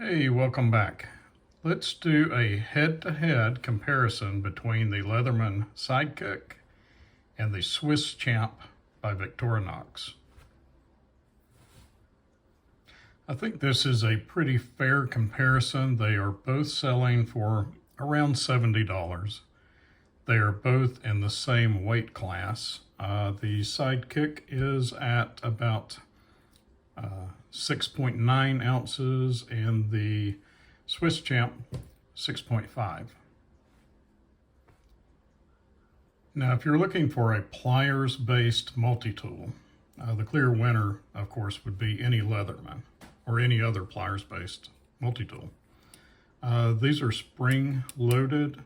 Hey, welcome back. Let's do a head-to-head comparison between the Leatherman Sidekick and the Swisschamp by Victorinox. I think this is a pretty fair comparison. They are both selling for around $70. They are both in the same weight class. The Sidekick is at about 6.9 ounces and the Swisschamp 6.5. Now, if you're looking for a pliers-based multi-tool, the clear winner, of course, would be any Leatherman or any other pliers-based multi-tool. These are spring-loaded.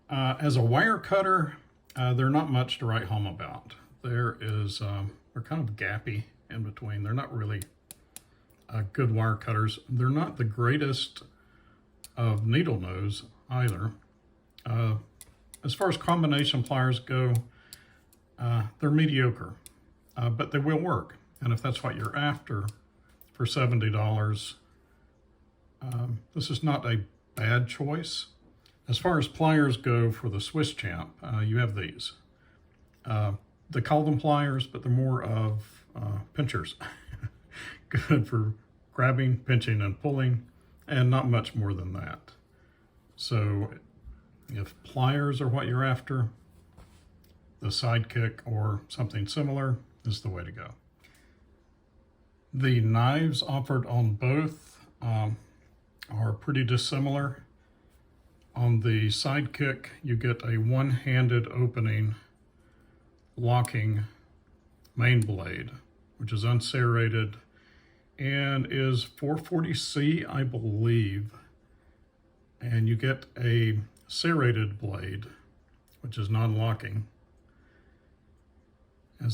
As a wire cutter, they're not much to write home about. They're kind of gappy in between. They're not really good wire cutters. They're not the greatest of needle nose either. As far as combination pliers go, they're mediocre, but they will work. And if that's what you're after for $70, this is not a bad choice. As far as pliers go for the Swisschamp, you have these. They call them pliers, but they're more of pinchers. Good for grabbing, pinching, and pulling, and not much more than that. So if pliers are what you're after, the Sidekick or something similar is the way to go. The knives offered on both are pretty dissimilar. On the Sidekick, you get a one-handed opening locking main blade, which is unserrated and is 440C, I believe. And you get a serrated blade, which is non-locking, and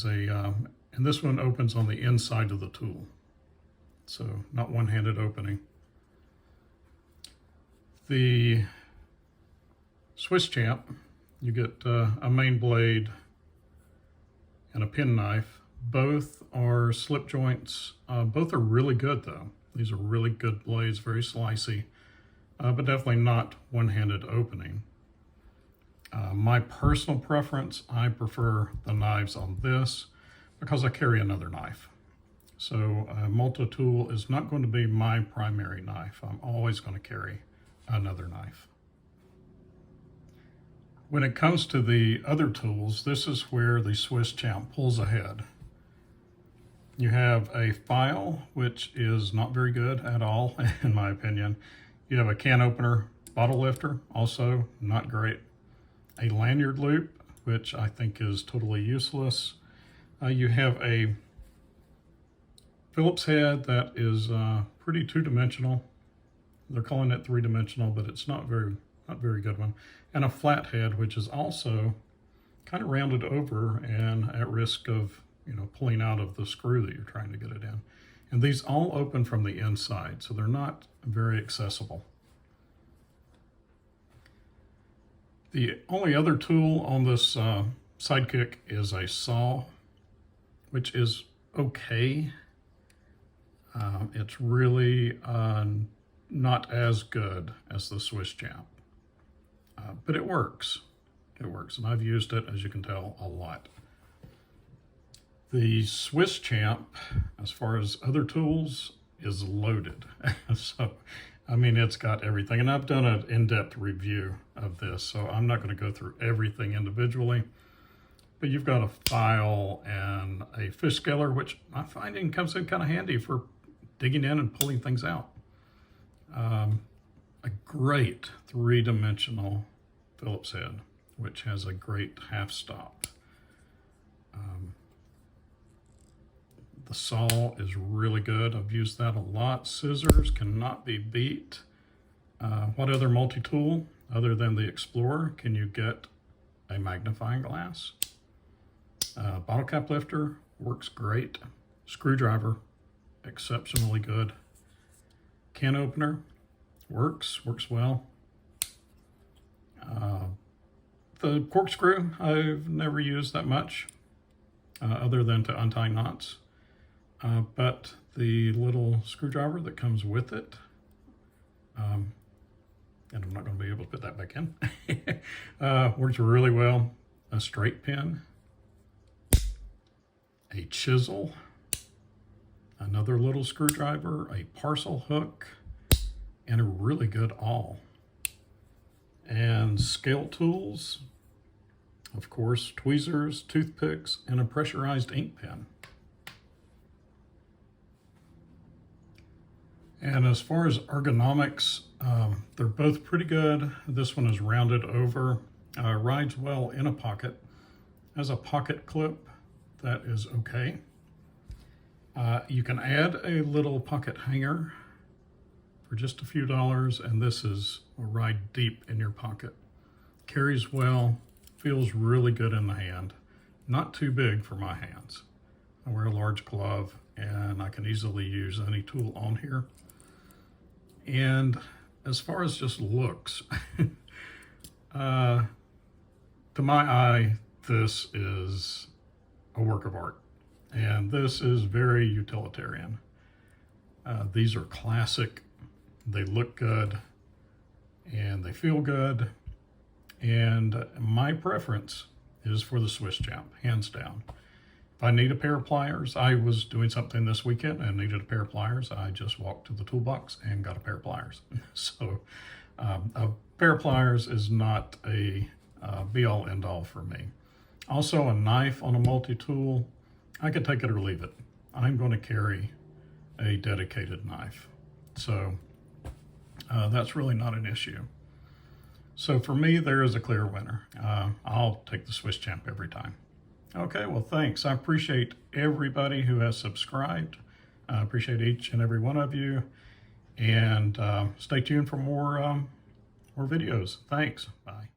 this one opens on the inside of the tool, so not one-handed opening. The Swisschamp, you get a main blade and a penknife. Both are slip joints. Both are really good though. These are really good blades, very slicey, but definitely not one-handed opening. My personal preference, I prefer the knives on this because I carry another knife. So a multi-tool is not going to be my primary knife. I'm always going to carry another knife. When it comes to the other tools, this is where the Swisschamp pulls ahead. You have a file, which is not very good at all, in my opinion. You have a can opener, bottle lifter, also not great. A lanyard loop, which I think is totally useless. You have a Phillips head that is pretty two-dimensional. They're calling it three-dimensional, but it's not very good one. And a flat head, which is also kind of rounded over and at risk of pulling out of the screw that you're trying to get it in. And these all open from the inside, so they're not very accessible. The only other tool on this Sidekick is a saw, which is okay. It's really not as good as the Swisschamp, but it works. It works, and I've used it, as you can tell, a lot. The Swisschamp, as far as other tools, is loaded. So, I mean, it's got everything. And I've done an in-depth review of this, so I'm not going to go through everything individually. But you've got a file and a fish scaler, which I'm finding comes in kind of handy for digging in and pulling things out. A great three-dimensional Phillips head, which has a great half stop. The saw is really good. I've used that a lot. Scissors cannot be beat. What other multi-tool other than the Explorer can you get a magnifying glass? Bottle cap lifter works great. Screwdriver, exceptionally good. Can opener works well. The corkscrew I've never used that much, other than to untie knots. But the little screwdriver that comes with it And I'm not going to be able to put that back in. Works really well. A straight pin, a chisel, another little screwdriver, a parcel hook, and a really good awl. And scale tools, of course, tweezers, toothpicks, and a pressurized ink pen. And as far as ergonomics, they're both pretty good. This one is rounded over, rides well in a pocket. Has a pocket clip that is okay. You can add a little pocket hanger for just a few dollars, and this will ride deep in your pocket. Carries well, feels really good in the hand. Not too big for my hands. I wear a large glove, and I can easily use any tool on here. And as far as just looks, to my eye, this is a work of art. And this is very utilitarian. These are classic. They look good and they feel good. And my preference is for the Swisschamp, hands down. If I need a pair of pliers, I was doing something this weekend and needed a pair of pliers. I just walked to the toolbox and got a pair of pliers. So a pair of pliers is not a be-all, end-all for me. Also, a knife on a multi-tool, I could take it or leave it. I'm going to carry a dedicated knife. So that's really not an issue. So for me, there is a clear winner. I'll take the Swisschamp every time. Okay, well, thanks. I appreciate everybody who has subscribed. I appreciate each and every one of you. And stay tuned for more videos. Thanks. Bye.